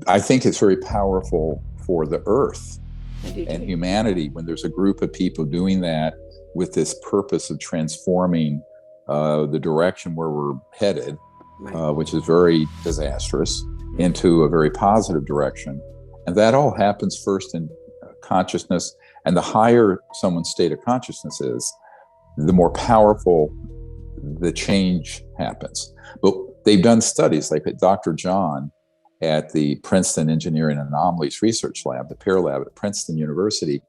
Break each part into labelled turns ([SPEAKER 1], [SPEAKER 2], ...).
[SPEAKER 1] I think it's very powerful for the Earth
[SPEAKER 2] I do
[SPEAKER 1] and
[SPEAKER 2] too.
[SPEAKER 1] humanity when there's a group of people doing that with this purpose of transforming the direction where we're headed,
[SPEAKER 2] Right.
[SPEAKER 1] which is very disastrous, into a very positive direction. And that all happens first in consciousness. And the higher someone's state of consciousness is, the more powerful the change happens. But they've done studies, like Dr. John at the Princeton Engineering Anomalies Research Lab, the PEAR Lab at Princeton University.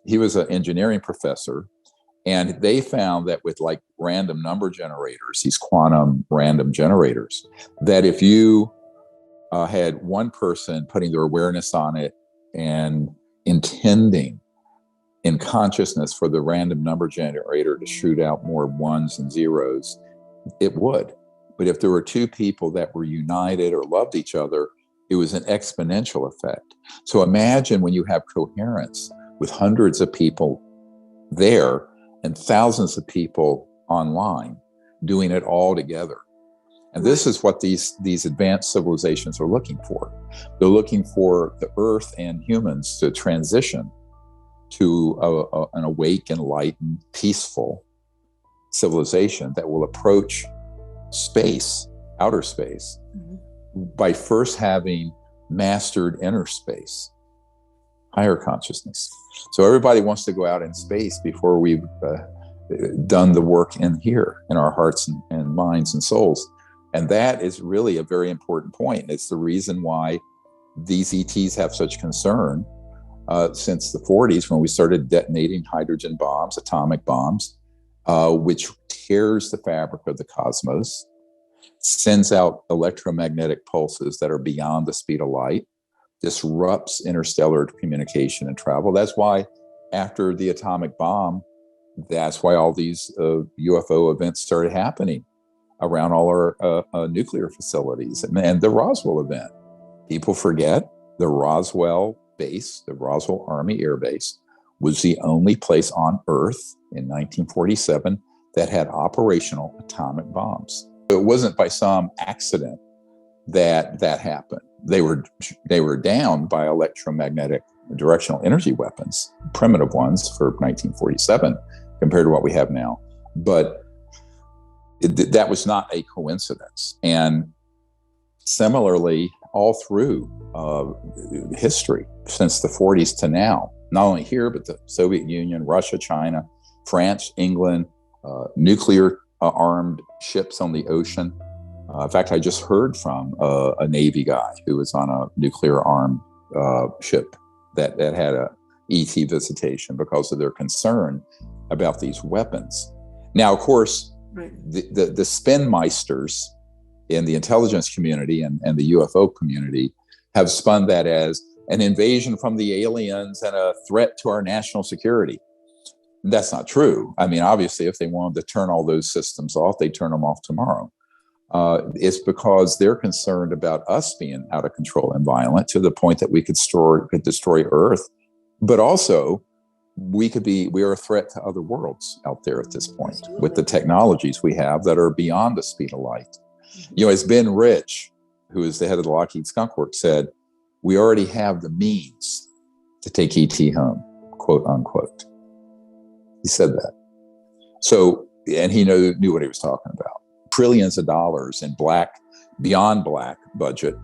[SPEAKER 1] He was an engineering professor, and they found that with like random number generators, these quantum random generators, that if you had one person putting their awareness on it and intending in consciousness for the random number generator to shoot out more ones and zeros, it would. But if there were two people that were united or loved each other, it was an exponential effect. So imagine when you have coherence with hundreds of people there and thousands of people online doing it all together. And this is what these advanced civilizations are looking for. They're looking for the Earth and humans to transition to an awake, enlightened, peaceful civilization that will approach space, outer space, by first having mastered inner space, higher consciousness. So everybody wants to go out in space before we've done the work in here, in our hearts and minds and souls. And that is really a very important point. It's the reason why these ETs have such concern since the 40s, when we started detonating hydrogen bombs, atomic bombs, which tears the fabric of the cosmos, sends out electromagnetic pulses that are beyond the speed of light, disrupts interstellar communication and travel. That's why after the atomic bomb, that's why all these UFO events started happening around all our nuclear facilities. And the Roswell event, people forget the Roswell base, the Roswell Army Air Base, was the only place on Earth in 1947 that had operational atomic bombs. It wasn't by some accident that happened. They were downed by electromagnetic directional energy weapons, primitive ones for 1947 compared to what we have now. But that was not a coincidence. And similarly, all through history, since the 40s to now, not only here, but the Soviet Union, Russia, China, France, England, nuclear armed ships on the ocean. In fact, I just heard from a Navy guy who was on a nuclear armed ship that had a ET visitation because of their concern about these weapons. Now, of course, the spin meisters in the intelligence community and the UFO community have spun that as an invasion from the aliens and a threat to our national security. That's not true. I mean, obviously, if they wanted to turn all those systems off, they'd turn them off tomorrow. It's because they're concerned about us being out of control and violent to the point that we could destroy Earth, but also we are a threat to other worlds out there at this point. Absolutely. With the technologies we have that are beyond the speed of light. You know, as Ben Rich, who is the head of the Lockheed Skunk Works, said, we already have the means to take ET home, quote unquote. He said that. So, and he knew what he was talking about. Trillions of dollars in beyond black budget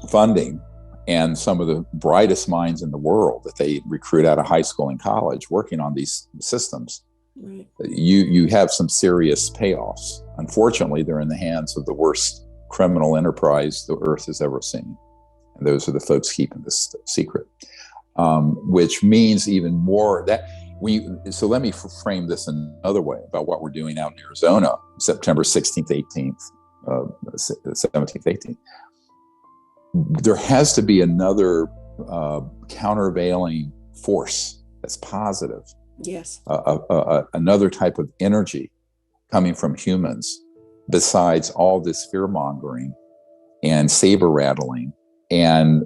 [SPEAKER 1] funding, and some of the brightest minds in the world that they recruit out of high school and college working on these systems. Right. You have some serious payoffs. Unfortunately, they're in the hands of the worst criminal enterprise the Earth has ever seen. And those are the folks keeping this secret, which means even more that so let me frame this another way about what we're doing out in Arizona, September 16th, 18th, 17th, 18th. There has to be another countervailing force that's positive.
[SPEAKER 2] Yes.
[SPEAKER 1] Another type of energy coming from humans besides all this fear-mongering and saber rattling and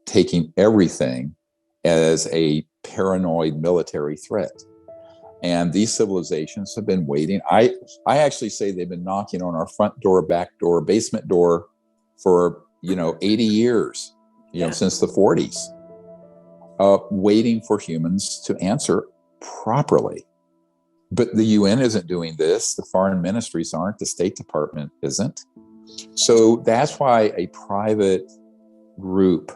[SPEAKER 1] taking everything as a paranoid military threat. And these civilizations have been waiting. I actually say they've been knocking on our front door, back door, basement door for 80 years, since the 40s, waiting for humans to answer properly. But the UN isn't doing this. The foreign ministries aren't. The State Department isn't. So that's why a private group,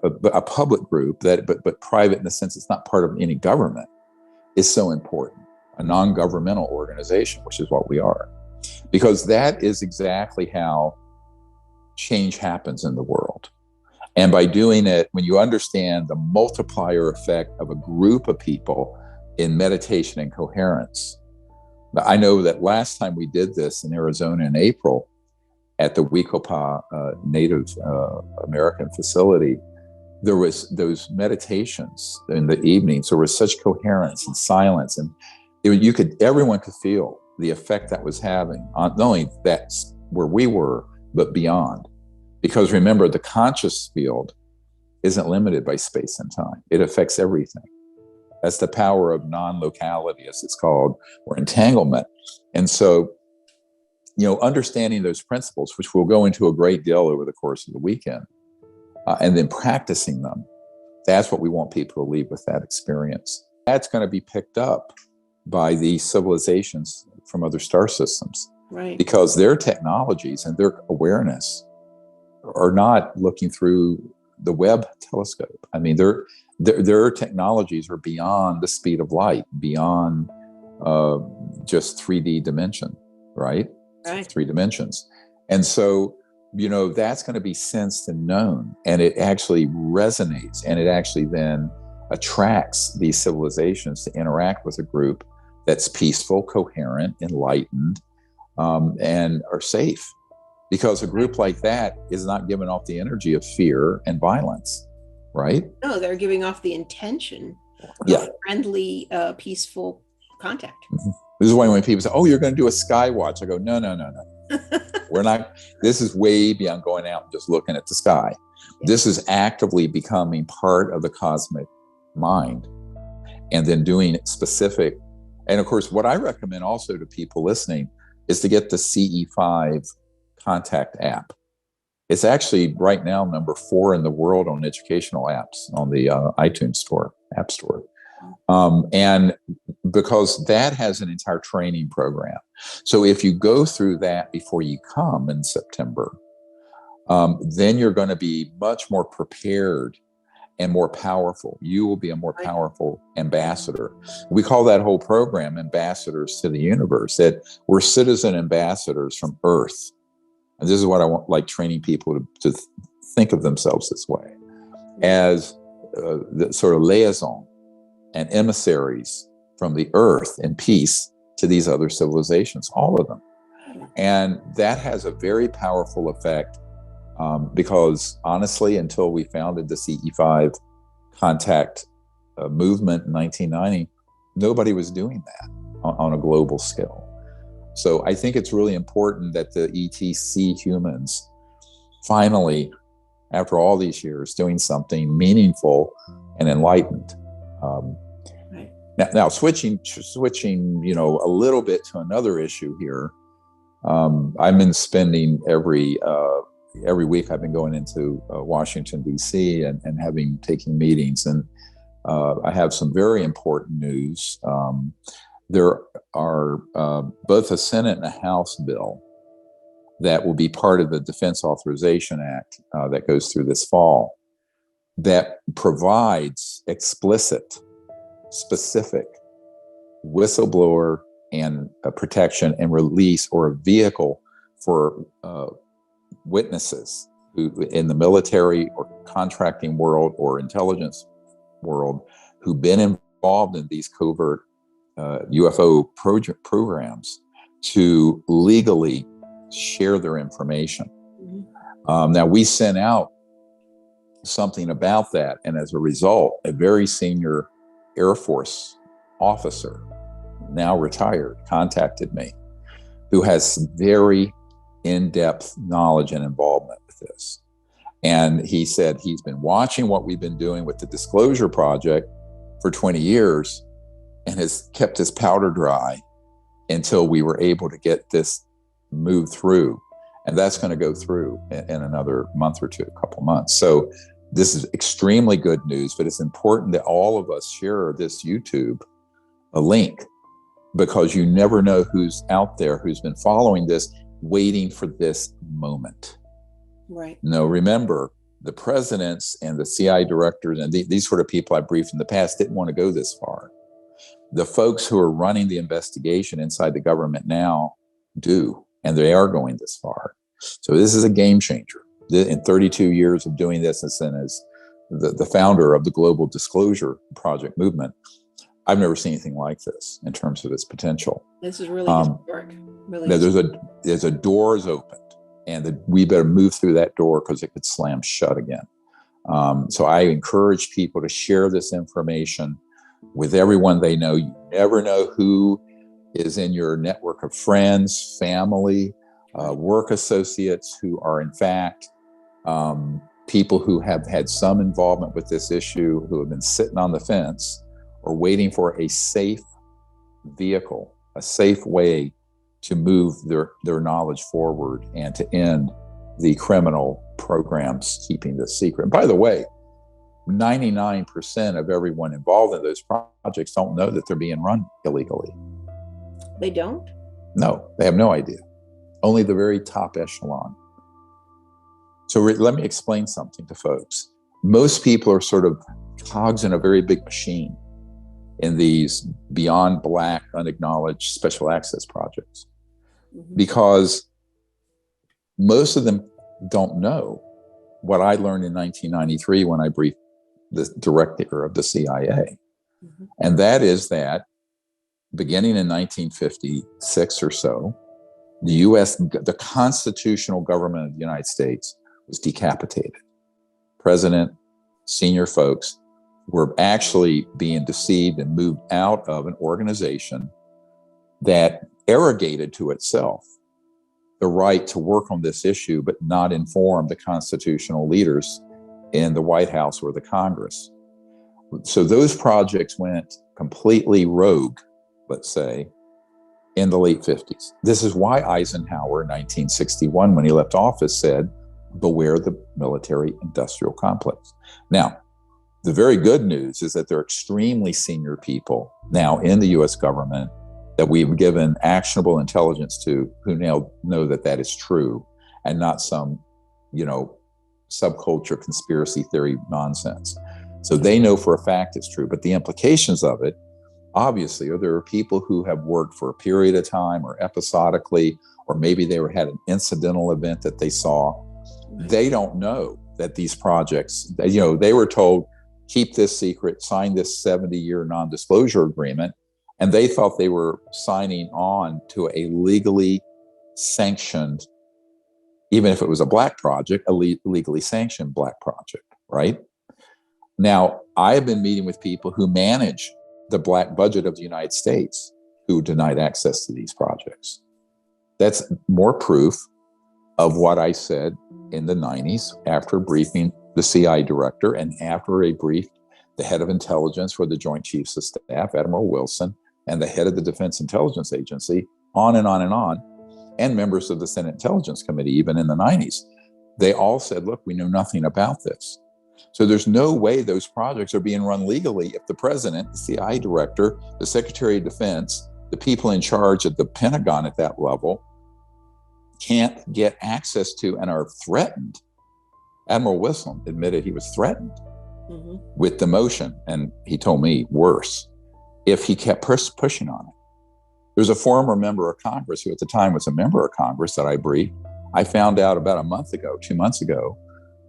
[SPEAKER 1] a public group but private in the sense it's not part of any government, is so important. A non-governmental organization, which is what we are, because that is exactly how change happens in the world. And by doing it, when you understand the multiplier effect of a group of people in meditation and coherence. I know that last time we did this in Arizona in April at the Wecopa Native American facility, there was those meditations in the evenings. There was such coherence and silence, and everyone could feel the effect that was having on not only that's where we were, but beyond. Because remember, the conscious field isn't limited by space and time. It affects everything. That's the power of non-locality, as it's called, or entanglement. And so, understanding those principles, which we'll go into a great deal over the course of the weekend, and then practicing them, that's what we want people to leave with that experience. That's going to be picked up by the civilizations from other star systems.
[SPEAKER 2] Right.
[SPEAKER 1] Because their technologies and their awareness are not looking through the Webb telescope. I mean, their technologies are beyond the speed of light, beyond just 3D dimension, right?
[SPEAKER 2] Right.
[SPEAKER 1] 3 dimensions. And so, that's going to be sensed and known, and it actually resonates, and it actually then attracts these civilizations to interact with a group that's peaceful, coherent, enlightened, and are safe. Because a group like that is not giving off the energy of fear and violence, right?
[SPEAKER 2] No, they're giving off the intention of friendly, peaceful contact.
[SPEAKER 1] Mm-hmm. This is why when people say, "Oh, you're going to do a sky watch," I go, "No. We're not. This is way beyond going out and just looking at the sky. Yeah. This is actively becoming part of the cosmic mind, and then doing it specific." And of course, what I recommend also to people listening is to get the CE5 Contact app. It's actually right now number 4 in the world on educational apps on the iTunes store, App Store. And because that has an entire training program. So if you go through that before you come in September, then you're going to be much more prepared and more powerful. You will be a more powerful ambassador. We call that whole program Ambassadors to the Universe, that we're citizen ambassadors from Earth. And this is what I want, like training people to think of themselves this way, as the sort of liaison and emissaries from the Earth in peace to these other civilizations, all of them. And that has a very powerful effect because honestly, until we founded the CE5 Contact movement in 1990, nobody was doing that on a global scale. So I think it's really important that the ET see humans finally, after all these years, doing something meaningful and enlightened.
[SPEAKER 2] Right.
[SPEAKER 1] Now switching, a little bit to another issue here. I've been spending every week. I've been going into Washington D.C. and taking meetings, and I have some very important news. There are both a Senate and a House bill that will be part of the Defense Authorization Act that goes through this fall that provides explicit, specific whistleblower and protection and release, or a vehicle for witnesses who in the military or contracting world or intelligence world who've been involved in these covert UFO programs to legally share their information. Mm-hmm. Now, we sent out something about that, and as a result, a very senior Air Force officer, now retired, contacted me, who has very in-depth knowledge and involvement with this. And he said he's been watching what we've been doing with the Disclosure Project for 20 years and has kept his powder dry until we were able to get this moved through. And that's going to go through in another month or two, a couple months. So this is extremely good news, but it's important that all of us share this YouTube a link, because you never know who's out there who's been following this, waiting for this moment.
[SPEAKER 2] Right.
[SPEAKER 1] No, remember, the presidents and the CIA directors and these sort of people I briefed in the past didn't want to go this far. The folks who are running the investigation inside the government now do, and they are going this far. So this is a game changer. In 32 years of doing this, and as the founder of the Global Disclosure Project movement, I've never seen anything like this in terms of its potential.
[SPEAKER 2] This is really historic. Really
[SPEAKER 1] there's a door is opened, and we better move through that door because it could slam shut again. So I encourage people to share this information with everyone they know. You never know who is in your network of friends, family, work associates who are in fact people who have had some involvement with this issue, who have been sitting on the fence or waiting for a safe vehicle, a safe way to move their knowledge forward and to end the criminal programs keeping this secret. And by the way, 99% of everyone involved in those projects don't know that they're being run illegally.
[SPEAKER 2] They don't?
[SPEAKER 1] No, they have no idea. Only the very top echelon. So let me explain something to folks. Most people are sort of cogs in a very big machine in these beyond black, unacknowledged special access projects, because most of them don't know what I learned in 1993 when I briefed the director of the CIA. And that is that beginning in 1956 or so, the constitutional government of the United States was decapitated. President, senior folks were actually being deceived and moved out of an organization that arrogated to itself the right to work on this issue, but not inform the constitutional leaders in the White House or the Congress. So those projects went completely rogue, let's say, in the late 50s. This is why Eisenhower in 1961, when he left office, said, beware the military-industrial complex. Now, the very good news is that there are extremely senior people now in the U.S. government that we've given actionable intelligence to, who now know that that is true and not some, subculture conspiracy theory nonsense. So they know for a fact it's true, but the implications of it, obviously, are there are people who have worked for a period of time or episodically, or maybe they had an incidental event that they saw. They don't know that these projects, they were told, keep this secret, sign this 70-year non-disclosure agreement, and they thought they were signing on to a legally sanctioned, even if it was a black project, a legally sanctioned black project, right? Now, I've been meeting with people who manage the black budget of the United States who denied access to these projects. That's more proof of what I said in the 90s after briefing the CIA director and after I briefed the head of intelligence for the Joint Chiefs of Staff, Admiral Wilson, and the head of the Defense Intelligence Agency, on and on and on, and members of the Senate Intelligence Committee, even in the 90s. They all said, look, we know nothing about this. So there's no way those projects are being run legally if the president, the CIA director, the Secretary of Defense, the people in charge at the Pentagon at that level can't get access to and are threatened. Admiral Wilson admitted he was threatened with demotion, and he told me worse if he kept pushing on it. There's a former member of Congress who at the time was a member of Congress that I briefed. I found out about 2 months ago,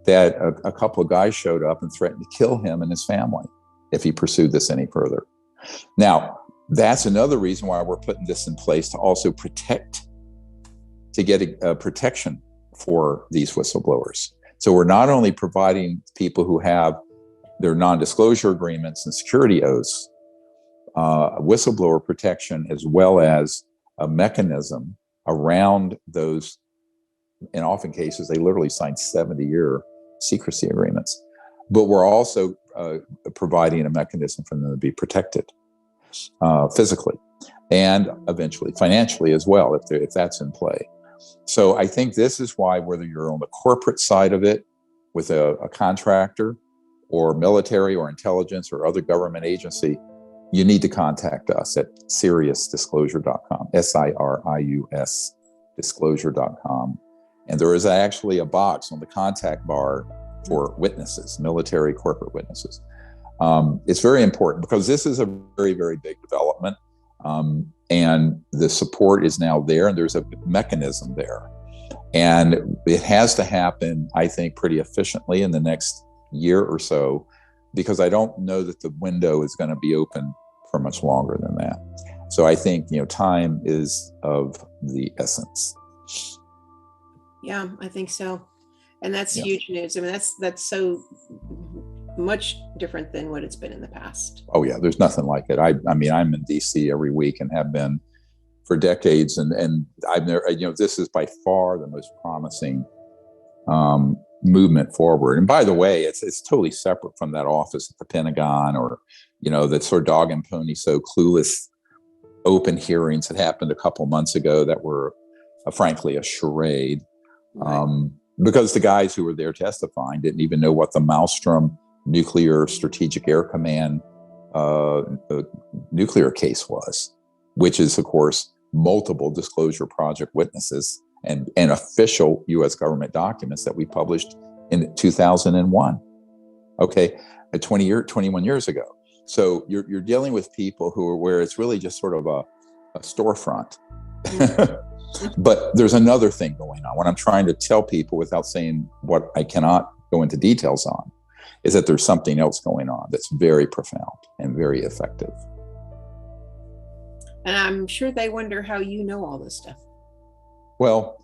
[SPEAKER 1] that a couple of guys showed up and threatened to kill him and his family if he pursued this any further. Now, that's another reason why we're putting this in place, to also to get a protection for these whistleblowers. So we're not only providing people who have their non-disclosure agreements and security oaths, whistleblower protection, as well as a mechanism around those. In often cases, they literally sign 70-year secrecy agreements. But we're also providing a mechanism for them to be protected physically and eventually financially as well, if that's in play. So I think this is why, whether you're on the corporate side of it with a contractor or military or intelligence or other government agency, you need to contact us at SiriusDisclosure.com, SIRIUS disclosure.com. And there is actually a box on the contact bar for witnesses, military corporate witnesses. It's very important because this is a very, very big development. And the support is now there, and there's a mechanism there. And it has to happen, I think, pretty efficiently in the next year or so, because I don't know that the window is going to be open for much longer than that. So I think, time is of the essence.
[SPEAKER 2] Yeah, I think so. And that's huge news. I mean, that's so much different than what it's been in the past.
[SPEAKER 1] Oh yeah, there's nothing like it. I mean, I'm in DC every week and have been for decades, and I've never, this is by far the most promising movement forward. And by the way, it's totally separate from that office at the Pentagon, or that sort of dog and pony so clueless open hearings that happened a couple months ago that were frankly a charade. Right. Because the guys who were there testifying didn't even know what the Maelstrom Nuclear Strategic Air Command nuclear case was, which is, of course, multiple disclosure project witnesses and official U.S. government documents that we published in 2001. Okay, 21 years ago. So you're dealing with people where it's really just sort of a storefront. But there's another thing going on. What I'm trying to tell people, without saying what I cannot go into details on, is that there's something else going on that's very profound and very effective.
[SPEAKER 2] And I'm sure they wonder how you know all this stuff.
[SPEAKER 1] Well,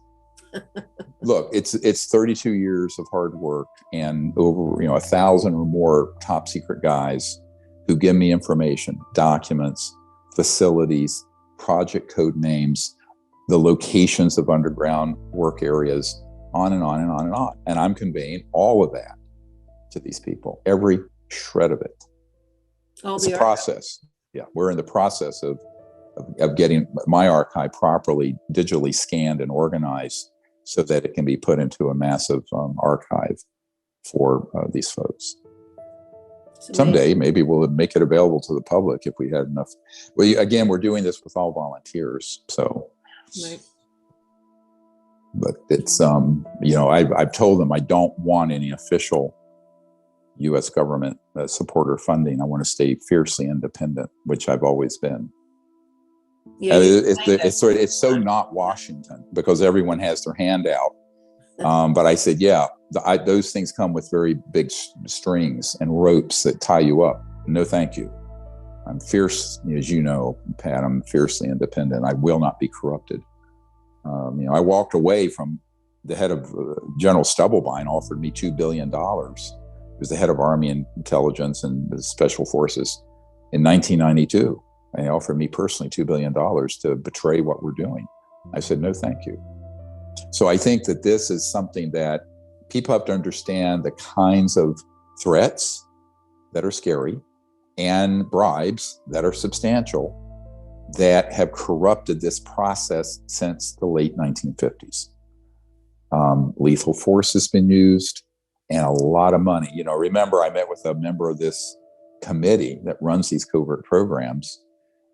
[SPEAKER 1] look, it's 32 years of hard work and over 1,000 or more top secret guys who give me information, documents, facilities, project code names, the locations of underground work areas, on and on and on and on. And I'm conveying all of that to these people, every shred of it. It's a process. Yeah, we're in the process of getting my archive properly digitally scanned and organized so that it can be put into a massive archive for these folks. Someday, maybe we'll make it available to the public if we had enough. Well, again, we're doing this with all volunteers, so. Right. But it's, I've told them I don't want any official U.S. government support or funding. I want to stay fiercely independent, which I've always been. Yeah, it's so not Washington because everyone has their hand out. But I said, those things come with very big strings and ropes that tie you up. No, thank you. I'm fierce, as you know, Pat, I'm fiercely independent. I will not be corrupted. I walked away from the head of General Stubblebine offered me $2 billion. He was the head of Army Intelligence and the Special Forces in 1992. And he offered me personally $2 billion to betray what we're doing. I said, no, thank you. So I think that this is something that people have to understand, the kinds of threats that are scary and bribes that are substantial that have corrupted this process since the late 1950s. Lethal force has been used and a lot of money. Remember, I met with a member of this committee that runs these covert programs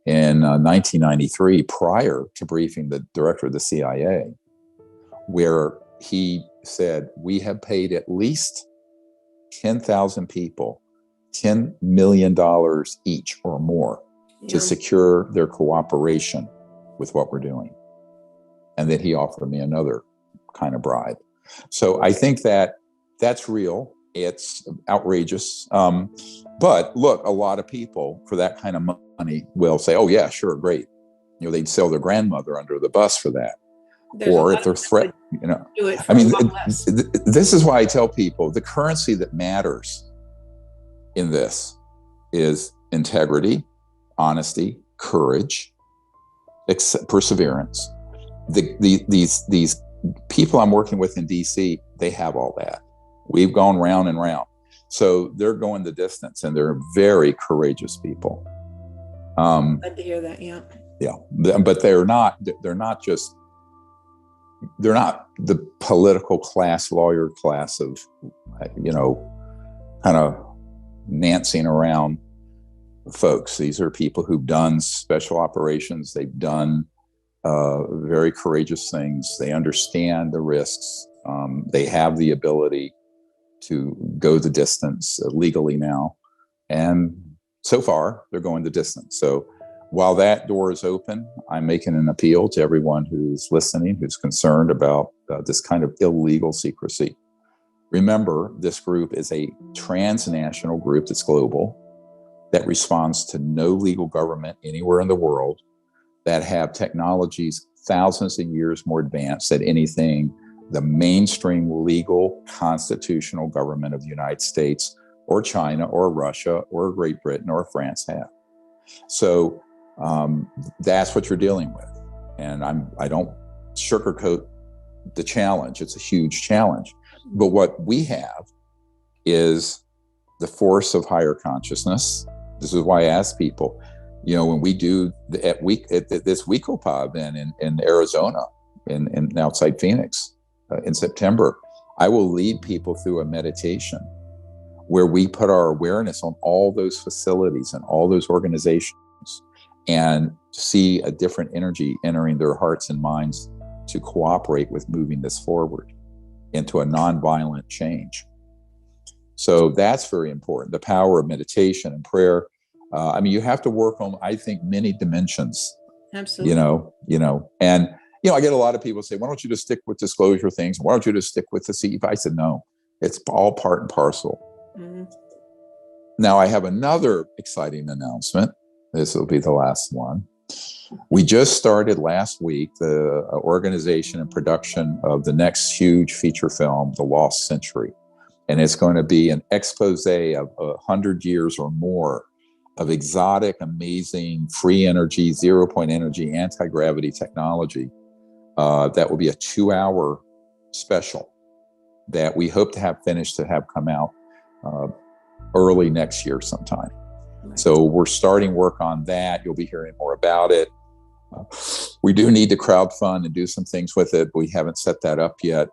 [SPEAKER 1] in 1993, prior to briefing the director of the CIA, where he said, we have paid at least 10,000 people $10 million each or more to secure their cooperation with what we're doing. And then he offered me another kind of bribe. So I think that that's real. It's outrageous. But look, a lot of people for that kind of money will say, oh yeah, sure, great. They'd sell their grandmother under the bus for that. Or if they're threat, this is why I tell people the currency that matters in this is integrity, honesty, courage, perseverance. These people I'm working with in DC, they have all that. We've gone round and round. So they're going the distance, and they're very courageous people.
[SPEAKER 2] Glad to hear that, yeah.
[SPEAKER 1] Yeah, but they're not just they're not the political class, lawyer class of, kind of nancing around folks. These are people who've done special operations. They've done very courageous things. They understand the risks. They have the ability to go the distance legally now. And so far, they're going the distance. So while that door is open, I'm making an appeal to everyone who's listening, who's concerned about this kind of illegal secrecy. Remember, this group is a transnational group that's global, that responds to no legal government anywhere in the world, that have technologies thousands of years more advanced than anything the mainstream legal constitutional government of the United States or China or Russia or Great Britain or France have. So that's what you're dealing with. And I don't sugarcoat the challenge. It's a huge challenge. But what we have is the force of higher consciousness. This is why I ask people, when we do this WeCoPA event in Arizona, in outside Phoenix in September, I will lead people through a meditation where we put our awareness on all those facilities and all those organizations and see a different energy entering their hearts and minds to cooperate with moving this forward into a nonviolent change. So that's very important. The power of meditation and prayer. You have to work on, I think, many dimensions.
[SPEAKER 2] Absolutely.
[SPEAKER 1] And I get a lot of people say, why don't you just stick with disclosure things? Why don't you just stick with the CEP? I said, no, it's all part and parcel. Mm-hmm. Now I have another exciting announcement. This will be the last one. We just started last week the organization and production of the next huge feature film, The Lost Century. And it's going to be an expose of 100 years or more of exotic, amazing, free energy, zero-point energy, anti-gravity technology. That will be a 2-hour special that we hope to have finished to have come out early next year sometime. So we're starting work on that. You'll be hearing more about it. We do need to crowdfund and do some things with it. We haven't set that up yet.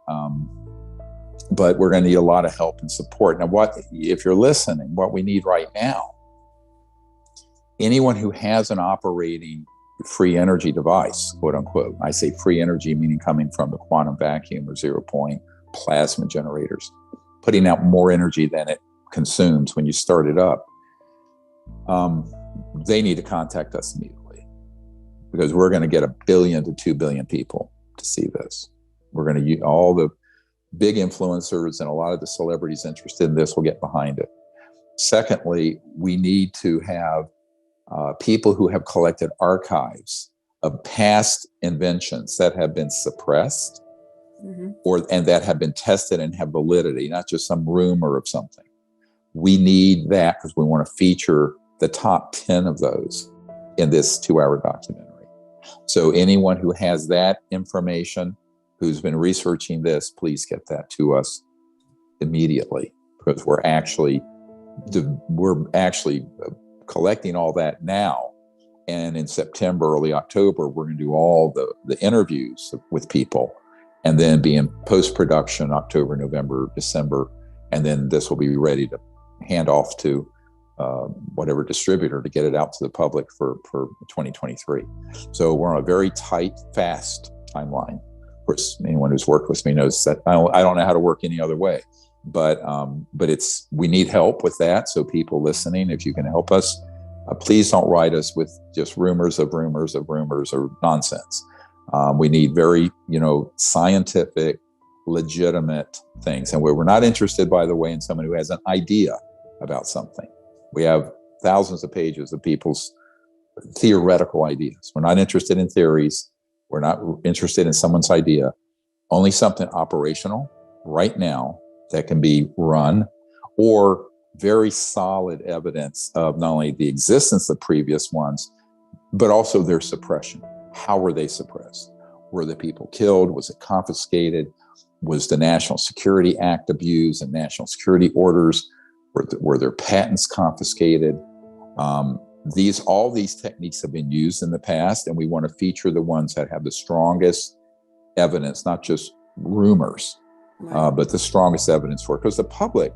[SPEAKER 1] But we're going to need a lot of help and support. Now, if you're listening, what we need right now, anyone who has an operating free energy device, quote unquote, I say free energy, meaning coming from the quantum vacuum or 0-point plasma generators, putting out more energy than it consumes when you start it up, they need to contact us immediately, because we're going to get 1 billion to 2 billion people to see this. We're going to use all the big influencers and a lot of the celebrities interested in this will get behind it. Secondly, we need to have people who have collected archives of past inventions that have been suppressed, mm-hmm. and that have been tested and have validity, not just some rumor of something. We need that because we want to feature the top 10 of those in this 2-hour documentary. So anyone who has that information, who's been researching this, please get that to us immediately, because we're actually collecting all that now. And in September, early October, we're going to do all the interviews with people, and then be in post-production October, November, December. And then this will be ready to hand off to whatever distributor to get it out to the public for 2023. So we're on a very tight, fast timeline. Of course, anyone who's worked with me knows that I don't know how to work any other way. But we need help with that. So people listening, if you can help us, please don't write us with just rumors or nonsense. We need very, scientific, legitimate things. And we're not interested, by the way, in someone who has an idea about something. We have thousands of pages of people's theoretical ideas. We're not interested in theories. We're not interested in someone's idea. Only something operational right now that can be run, or very solid evidence of not only the existence of previous ones, but also their suppression. How were they suppressed? Were the people killed? Was it confiscated? Was the National Security Act abused and national security orders? Were their patents confiscated? All these techniques have been used in the past, and we want to feature the ones that have the strongest evidence, not just rumors,
[SPEAKER 2] Right.
[SPEAKER 1] but the strongest evidence for it. Because the public,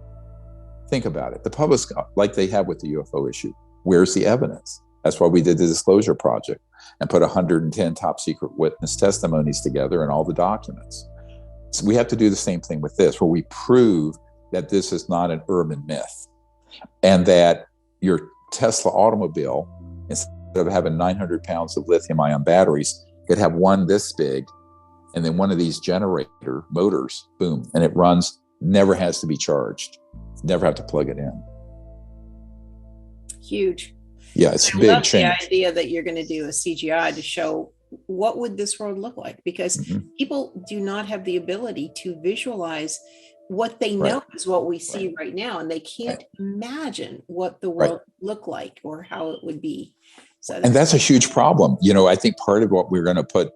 [SPEAKER 1] think about it, the public's like they have with the UFO issue. Where's the evidence? That's why we did the Disclosure Project and put 110 top secret witness testimonies together and all the documents. So we have to do the same thing with this, where we prove that this is not an urban myth, and that your Tesla automobile, instead of having 900 pounds of lithium-ion batteries, could have one this big, and then one of these generator motors, boom, and it runs, never has to be charged, never have to plug it in.
[SPEAKER 2] Huge.
[SPEAKER 1] Yeah, it's
[SPEAKER 2] I
[SPEAKER 1] big
[SPEAKER 2] love
[SPEAKER 1] change.
[SPEAKER 2] the idea that you're going to do a CGI to show what would this world look like, because people do not have the ability to visualize what they know is what we see right now, and they can't imagine what the world would look like or how it would be. So
[SPEAKER 1] and that's a huge problem. You know, I think part of what we're going to put,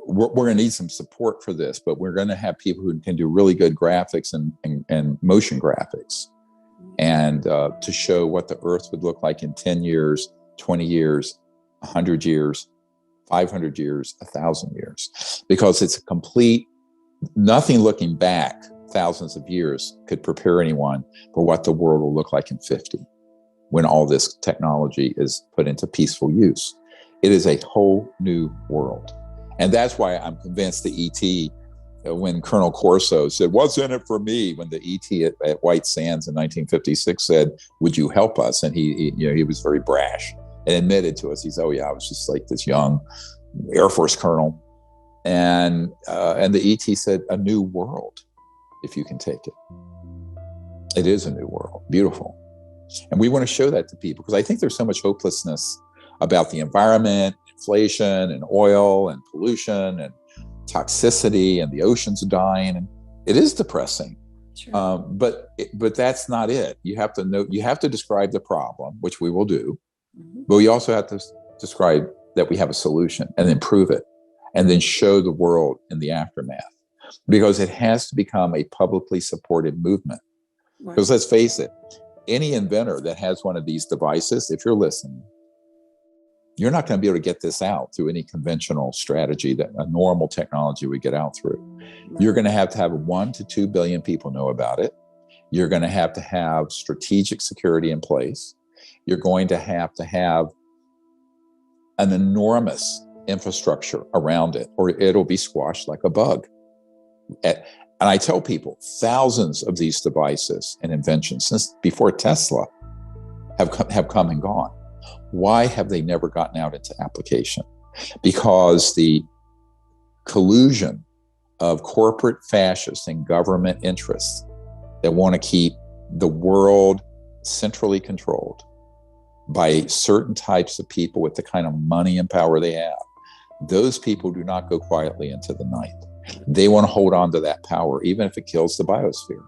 [SPEAKER 1] we're going to need some support for this, but we're going to have people who can do really good graphics and motion graphics, and to show what the Earth would look like in 10 years, 20 years, 100 years, 500 years, 1,000 years, because it's a complete, nothing looking back thousands of years could prepare anyone for what the world will look like in 50, when all this technology is put into peaceful use. It is a whole new world. And that's why I'm convinced the ET, when Colonel Corso said, "What's in it for me?" When the ET at White Sands in 1956 said, "Would you help us?" And he was very brash and admitted to us, he's, "Oh yeah, I was just like this young Air Force colonel." And the ET said, "A new world, if you can take it." It is a new world, beautiful. And we want to show that to people, because I think there's so much hopelessness about the environment, inflation and oil and pollution and toxicity, and the oceans are dying. And it is depressing. Sure. But that's not it. You have to know, you have to describe the problem, which we will do, but we also have to describe that we have a solution, and then prove it, and then show the world in the aftermath, because it has to become a publicly supported movement. Because let's face it, any inventor that has one of these devices, if you're listening, you're not going to be able to get this out through any conventional strategy that a normal technology would get out through. You're going to have 1 to 2 billion people know about it. You're going to have strategic security in place. You're going to have an enormous infrastructure around it, or it'll be squashed like a bug. And I tell people, thousands of these devices and inventions since before Tesla have come and gone. Why have they never gotten out into application? Because the collusion of corporate fascists and government interests that want to keep the world centrally controlled by certain types of people with the kind of money and power they have, those people do not go quietly into the night. They want to hold on to that power, even if it kills the biosphere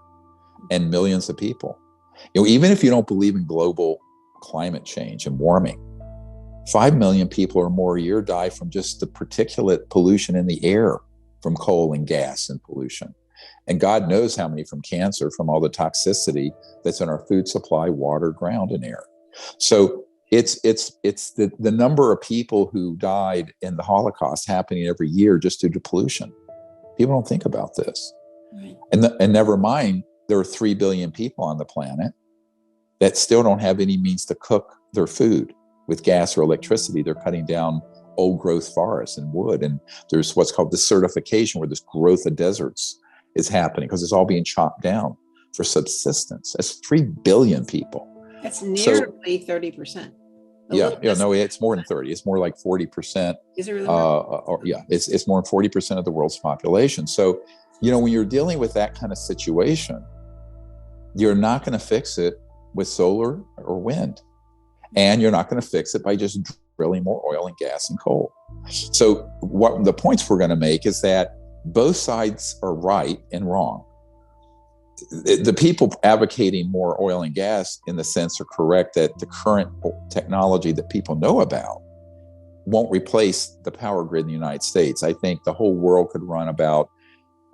[SPEAKER 1] and millions of people. You know, even if you don't believe in global climate change and warming, 5 million people or more a year die from just the particulate pollution in the air from coal and gas and pollution. And God knows how many from cancer, from all the toxicity that's in our food supply, water, ground, and air. So it's the number of people who died in the Holocaust happening every year just due to pollution. People don't think about this. Right. And never mind, there are 3 billion people on the planet that still don't have any means to cook their food with gas or electricity. They're cutting down old growth forests and wood. And there's what's called desertification, where this growth of deserts is happening because it's all being chopped down for subsistence. That's 3 billion people.
[SPEAKER 2] That's nearly 30%.
[SPEAKER 1] No, it's more than 30. It's more like 40%.
[SPEAKER 2] Is it really more?
[SPEAKER 1] It's more than 40% of the world's population. So, you know, when you're dealing with that kind of situation, you're not going to fix it with solar or wind. And you're not going to fix it by just drilling more oil and gas and coal. So what the points we're going to make is that both sides are right and wrong. The people advocating more oil and gas, in the sense, are correct that the current technology that people know about won't replace the power grid in the United States. I think the whole world could run about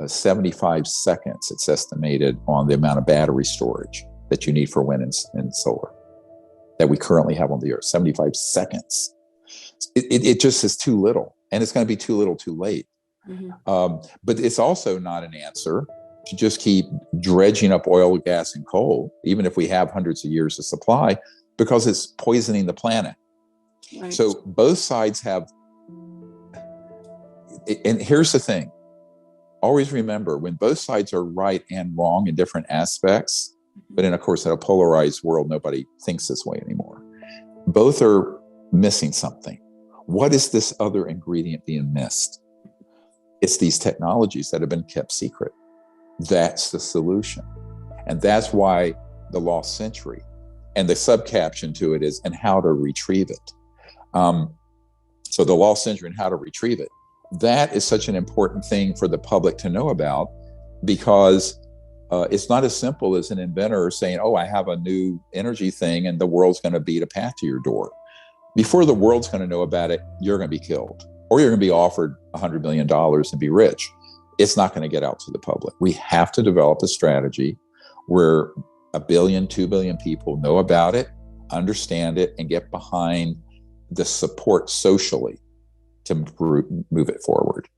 [SPEAKER 1] 75 seconds, it's estimated, on the amount of battery storage that you need for wind and solar that we currently have on the earth. 75 seconds. It just is too little, and it's going to be too little too late. But it's also not an answer to just keep dredging up oil, gas, and coal, even if we have hundreds of years of supply, because it's poisoning the planet. Right. So both sides have, and here's the thing, always remember, when both sides are right and wrong in different aspects, but of course, in a polarized world, nobody thinks this way anymore. Both are missing something. What is this other ingredient being missed? It's these technologies that have been kept secret. That's the solution. And that's why the lost century, and the subcaption to it is, and how to retrieve it. So the lost century and how to retrieve it. That is such an important thing for the public to know about, because it's not as simple as an inventor saying, oh, I have a new energy thing and the world's going to beat a path to your door. Before the world's going to know about it, you're going to be killed, or you're going to be offered $100 million and be rich. It's not going to get out to the public. We have to develop a strategy where 1 billion, 2 billion people know about it, understand it, and get behind the support socially to move it forward.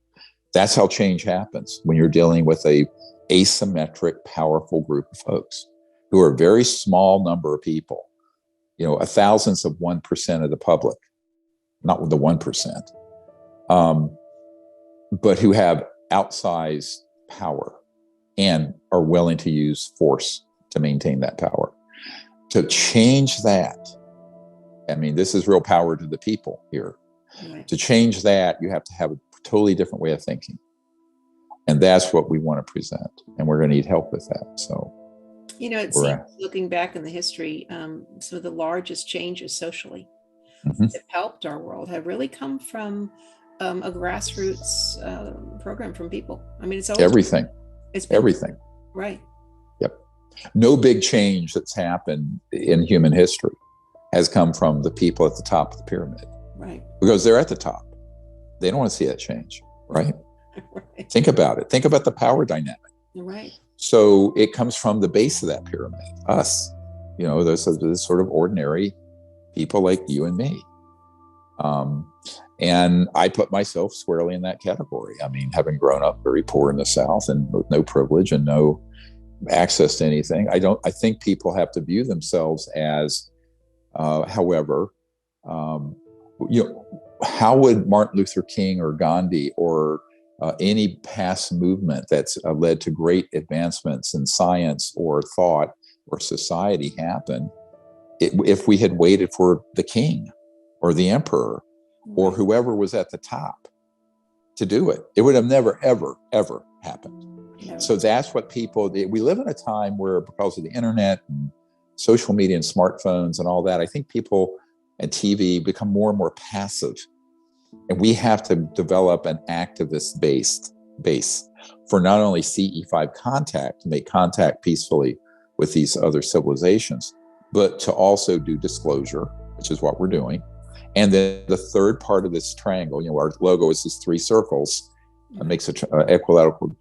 [SPEAKER 1] That's how change happens, when you're dealing with a asymmetric, powerful group of folks who are a very small number of people, a thousandth of 1% of the public, not the 1%, but who have outsized power and are willing to use force to maintain that power. To change that, I mean, this is real power to the people here. Right. To change that, you have to have a totally different way of thinking. And that's what we want to present. And we're going to need help with that. So,
[SPEAKER 2] it seems, looking back in the history, some of the largest changes socially that helped our world have really come from a grassroots program from people. I mean, it's always
[SPEAKER 1] everything. It's been everything.
[SPEAKER 2] Right.
[SPEAKER 1] Yep. No big change that's happened in human history has come from the people at the top of the pyramid.
[SPEAKER 2] Right.
[SPEAKER 1] Because they're at the top. They don't want to see that change. Right. Right. Think about it. Think about the power dynamic.
[SPEAKER 2] Right.
[SPEAKER 1] So it comes from the base of that pyramid, us, those sort of ordinary people like you and me. And I put myself squarely in that category. I mean, having grown up very poor in the South and with no privilege and no access to anything, I think people have to view themselves as, however, how would Martin Luther King or Gandhi or any past movement that's led to great advancements in science or thought or society happen if we had waited for the king or the emperor or whoever was at the top to do it? It would have never, ever, ever happened. Never. So that's what we live in a time where, because of the internet and social media and smartphones and all that, I think people and TV become more and more passive. And we have to develop an activist base for not only CE5 contact, to make contact peacefully with these other civilizations, but to also do disclosure, which is what we're doing. And then the third part of this triangle, our logo is these 3 circles, makes an equilateral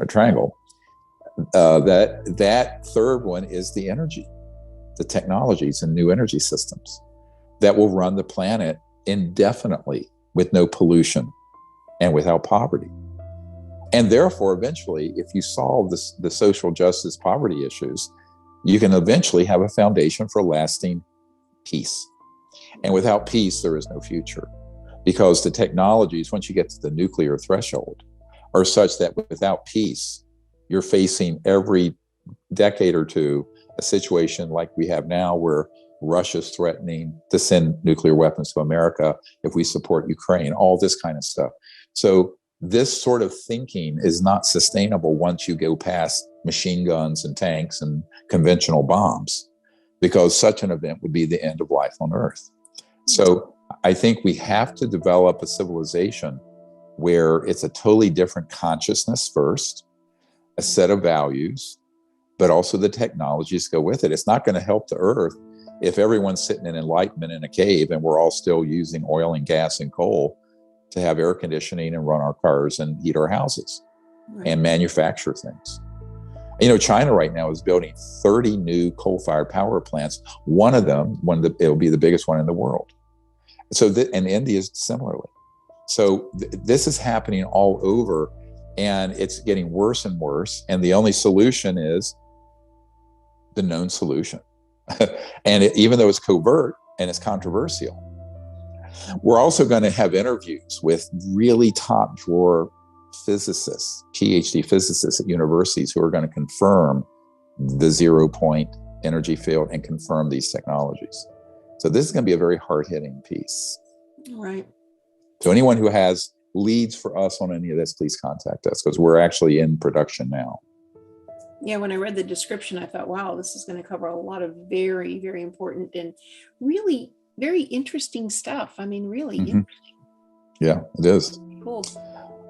[SPEAKER 1] triangle. That third one is the energy, the technologies and new energy systems that will run the planet indefinitely, with no pollution and without poverty. And therefore, eventually, if you solve the social justice poverty issues, you can eventually have a foundation for lasting peace. And without peace, there is no future, because the technologies, once you get to the nuclear threshold, are such that without peace, you're facing every decade or two a situation like we have now, where Russia's threatening to send nuclear weapons to America if we support Ukraine, all this kind of stuff. So this sort of thinking is not sustainable once you go past machine guns and tanks and conventional bombs, because such an event would be the end of life on Earth. So I think we have to develop a civilization where it's a totally different consciousness first, a set of values, but also the technologies go with it. It's not going to help the Earth if everyone's sitting in enlightenment in a cave and we're all still using oil and gas and coal to have air conditioning and run our cars and heat our houses and manufacture things. China right now is building 30 new coal-fired power plants. One of them, it'll be the biggest one in the world. So, and India is similarly. So this is happening all over, and it's getting worse and worse. And the only solution is the known solution. And even though it's covert and it's controversial, we're also going to have interviews with really top drawer physicists, PhD physicists at universities, who are going to confirm the 0 point energy field and confirm these technologies. So this is going to be a very hard-hitting piece.
[SPEAKER 2] All right.
[SPEAKER 1] So anyone who has leads for us on any of this, please contact us, because we're actually in production now.
[SPEAKER 2] Yeah, when I read the description, I thought, wow, this is going to cover a lot of very, very important and really very interesting stuff. I mean, really interesting.
[SPEAKER 1] Yeah, it is.
[SPEAKER 2] Cool.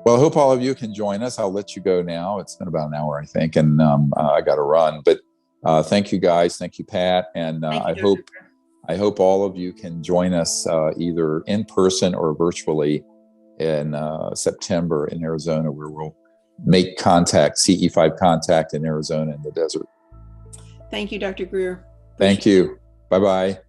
[SPEAKER 1] Well, I hope all of you can join us. I'll let you go now. It's been about an hour, I think, and I got to run. But thank you, guys. Thank you, Pat. And I hope all of you can join us either in person or virtually in September in Arizona, where we'll make contact, CE5 contact in Arizona in the desert.
[SPEAKER 2] Thank you, Dr. Greer.
[SPEAKER 1] Thank you. Bye-bye.